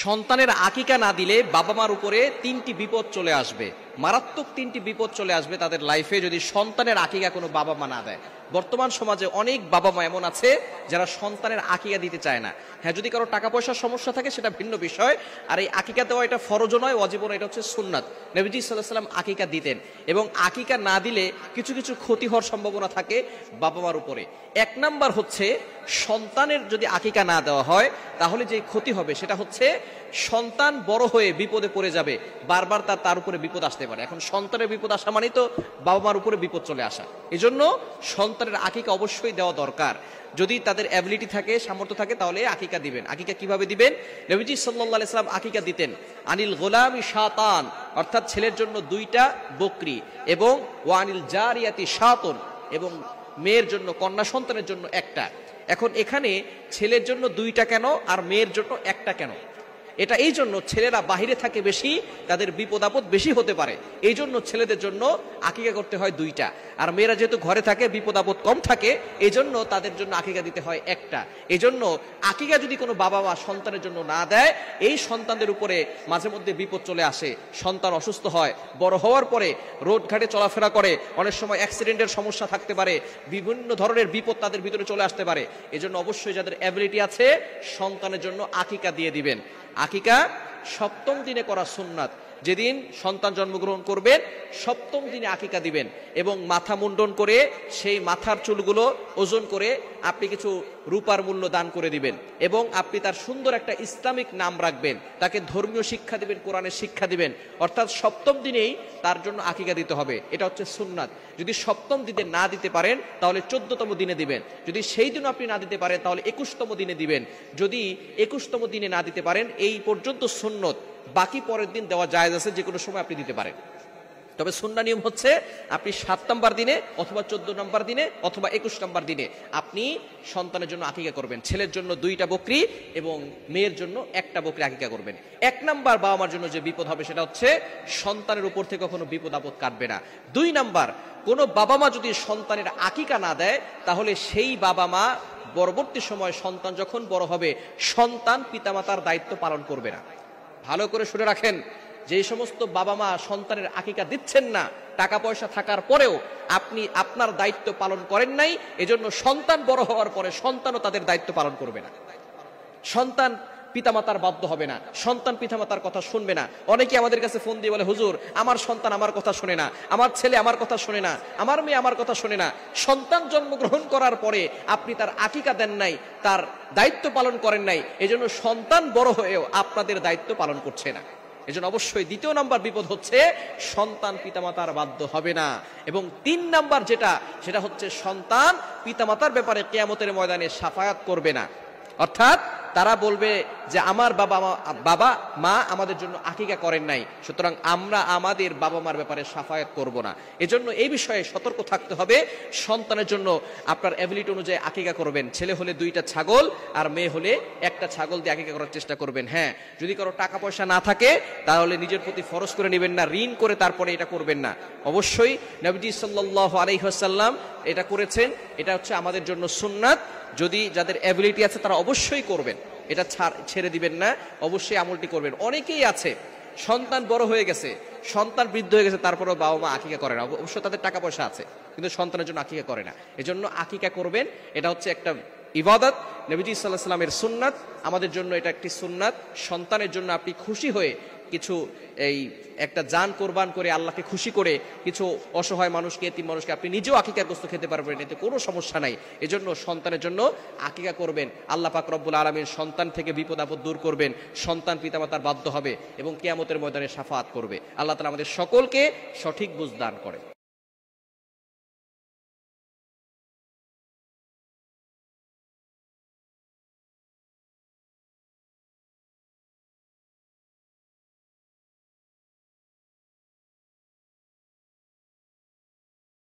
সন্তানের আকিকা না দিলে বাবা মার উপরে তিনটি বিপদ চলে আসবে, মারাত্মক তিনটি বিপদ চলে আসবে তাদের লাইফে যদি সন্তানের আকিকা কোনো বাবা মা না দেয়। বর্তমান সমাজে অনেক বাবা মা এমন আছে যারা সন্তানের আকিকা দিতে চায় না। হ্যাঁ, যদি কারো টাকা পয়সার সমস্যা থাকে সেটা ভিন্ন বিষয়, আর এই আকিকা দেওয়া এটা ফরজও নয়, ওয়াজিবও নয়, এটা হচ্ছে সুন্নাত। নবীজি সাল্লাল্লাহু আলাইহি ওয়াসাল্লাম আকিকা দিতেন, এবং আকিকা না দিলে কিছু কিছু ক্ষতি হওয়ার সম্ভাবনা থাকে বাবা মার উপরে। এক নাম্বার হচ্ছে, সন্তানের যদি আকিকা না দেওয়া হয় তাহলে যে ক্ষতি হবে সেটা হচ্ছে সন্তান বড় হয়ে বিপদে পড়ে যাবে, বারবার তার উপরে বিপদ আসতে পারে। এখন সন্তানের বিপদ আসা মানেই তো বাবা মার উপরে বিপদ চলে আসা। এজন্য সন্তানের আকিকা অবশ্যই দেওয়া দরকার। যদি তাদের অ্যাবিলিটি থাকে, সামর্থ্য থাকে, তাহলে আকিকা দিবেন। আকিকা কিভাবে দিবেন? নবীজি সাল্লাল্লাহু আলাইহি ওয়াসাল্লাম আকিকা দিতেন আনিল গোলামি শাতান, অর্থাৎ ছেলের জন্য 2টা বকরি, এবং ওয়ানিল জারিয়াতি শাতুন, এবং মেয়ের জন্য, কন্যা সন্তানের জন্য 1টা। এখন এখানে ছেলের জন্য 2টা কেন আর মেয়ের জন্য 1টা কেন? এটা এই জন্য, ছেলেরা বাহিরে থাকে বেশি, তাদের বিপদ আপদ বেশি হতে পারে, এই জন্য ছেলেদের জন্য আকিকা করতে হয় 2টা। আর মেয়েরা যেহেতু ঘরে থাকে, বিপদ আপদ কম থাকে, এই জন্য তাদের জন্য আকিকা দিতে হয় 1টা। এই জন্য আকিকা যদি কোনো বাবা মা সন্তানের জন্য না দেয়, এই সন্তানদের উপরে মাঝে মধ্যে বিপদ চলে আসে। সন্তান অসুস্থ হয়, বড় হওয়ার পরে রোড ঘাটে চলাফেরা করে, অনেক সময় অ্যাক্সিডেন্টের সমস্যা থাকতে পারে, বিভিন্ন ধরনের বিপদ তাদের ভিতরে চলে আসতে পারে। এজন্য অবশ্যই যাদের অ্যাবিলিটি আছে সন্তানের জন্য আকিকা দিয়ে দিবেন। আকিকা 7ম দিনে করা সুন্নাত। যেদিন সন্তান জন্মগ্রহণ করবেন 7ম দিনে আকিকা দিবেন, এবং মাথা মুন্ডন করে সেই মাথার চুলগুলো ওজন করে আপনি কিছু রূপার মূল্য দান করে দিবেন, এবং আপনি তার সুন্দর একটা ইসলামিক নাম রাখবেন, তাকে ধর্মীয় শিক্ষা দিবেন, কোরআনের শিক্ষা দিবেন। অর্থাৎ 7ম দিনেই তার জন্য আকিকা দিতে হবে, এটা হচ্ছে সুন্নাত। যদি 7ম দিনে না দিতে পারেন তাহলে 14তম দিনে দিবেন। যদি সেই দিন আপনি না দিতে পারেন তাহলে 21তম দিনে দিবেন। যদি 21তম দিনে না দিতে পারেন, এই পর্যন্ত সুন্নত, বাকি পরের দিন দেওয়া জায়েজ আছে, যে কোনো সময় আপনি দিতে পারেন। তবে সুন্নাহ নিয়ম হচ্ছে আপনি 7 নম্বর দিনে অথবা 14 নম্বর দিনে অথবা 21 নম্বর দিনে আপনি সন্তানের জন্য আকিকা করবেন। ছেলের জন্য 2টা বকরি এবং মেয়ের জন্য 1টা বকরি আকিকা করবেন। 1 নাম্বার বাবা মার জন্য যে বিপদ হবে সেটা হচ্ছে সন্তানের উপর থেকে কখনো বিপদ আপদ কাটবে না। 2 নাম্বার, কোনো বাবা মা যদি সন্তানের আকিকা না দেয় তাহলে সেই বাবা মা পরবর্তী সময় সন্তান যখন বড় হবে, সন্তান পিতামাতার দায়িত্ব পালন করবে না। ভালো করে শুনে রাখেন, যে সমস্ত বাবা মা সন্তানের আকিকা দিচ্ছেন না, টাকা পয়সা থাকার পরেও আপনি আপনার দায়িত্ব পালন করেন নাই, এজন্য সন্তান বড় হওয়ার পরে সন্তানও তাদের দায়িত্ব পালন করবে না। সন্তান পিতামাতার বাধ্য হবে না, সন্তান পিতামাতার কথা শুনবে না। অনেকে আমাদের কাছে ফোন দিয়ে বলে, হুজুর আমার সন্তান আমার কথা শোনে না, আমার ছেলে আমার কথা শোনে না, আমার মেয়ে আমার কথা শোনে না। সন্তান জন্মগ্রহণ করার পরে আপনি তার আকিকা দেন নাই, তার দায়িত্ব পালন করেন নাই, এজন্য সন্তান বড় হয়েও আপনাদের দায়িত্ব পালন করছে না। এজন্য অবশ্যই 2য় নাম্বার বিপদ হচ্ছে সন্তান পিতামাতার বাধ্য হবে না। এবং 3 নাম্বার সেটা হচ্ছে সন্তান পিতামাতার ব্যাপারে কিয়ামতের ময়দানে শাফায়াত করবে না। অর্থাৎ তারা বলবে যে আমার বাবা মা আমাদের জন্য আকিকা করেন নাই, সুতরাং আমরা আমাদের বাবা মার ব্যাপারে শাফায়াত করব না। এজন্য এই বিষয়ে সতর্ক থাকতে হবে। সন্তানের জন্য আপনার অ্যাবিলিটি অনুযায়ী আকিকা করবেন। ছেলে হলে 2টা ছাগল, আর মেয়ে হলে 1টা ছাগল দিয়ে আকিকা করার চেষ্টা করবেন। হ্যাঁ, যদি কারো টাকা পয়সা না থাকে তাহলে নিজের প্রতি ফরজ করে নেবেন না, ঋণ করে তারপরে এটা করবেন না। অবশ্যই নবীজি সাল্লাল্লাহু আলাইহি ওয়াসাল্লাম এটা করেছেন, এটা হচ্ছে আমাদের জন্য সুন্নাত। যদি যাদের অ্যাবিলিটি আছে তারা অবশ্যই করবেন, এটা ছেড়ে দিবেন না, অবশ্যই আমলটি করবেন। অনেকেই আছে সন্তান বড় হয়ে গেছে, সন্তান বৃদ্ধ হয়ে গেছে, তারপরেও বাবা মা আকিকা করে না। অবশ্য তাদের টাকা পয়সা আছে, কিন্তু সন্তানের জন্য আকিকা করে না। এজন্য আকিকা করবেন, এটা হচ্ছে একটা ইবাদত, নবীজি সাল্লাল্লাহু আলাইহি ওয়াসাল্লামের সুন্নাত, আমাদের জন্য এটা একটি সুন্নাত। সন্তানের জন্য আপনি খুশি হয়ে কিছু একটা জান কোরবান করে আল্লাহকে খুশি করে কিছু অসহায় মানুষকে, এতিম মানুষকে আপনি নিজেও আকিকার গোশত খেতে পারবেন, এতে কোনো সমস্যা নাই। এজন্য সন্তানের জন্য আকিকা করবেন। আল্লাহ পাক রব্বুল আলামিন সন্তান থেকে বিপদ আপদ দূর করবেন, সন্তান পিতামাতার বাধ্য হবে এবং কিয়ামতের ময়দানে শাফাআত করবে। আল্লাহ তাআলা আমাদের সকলকে সঠিক বুঝ দান করে।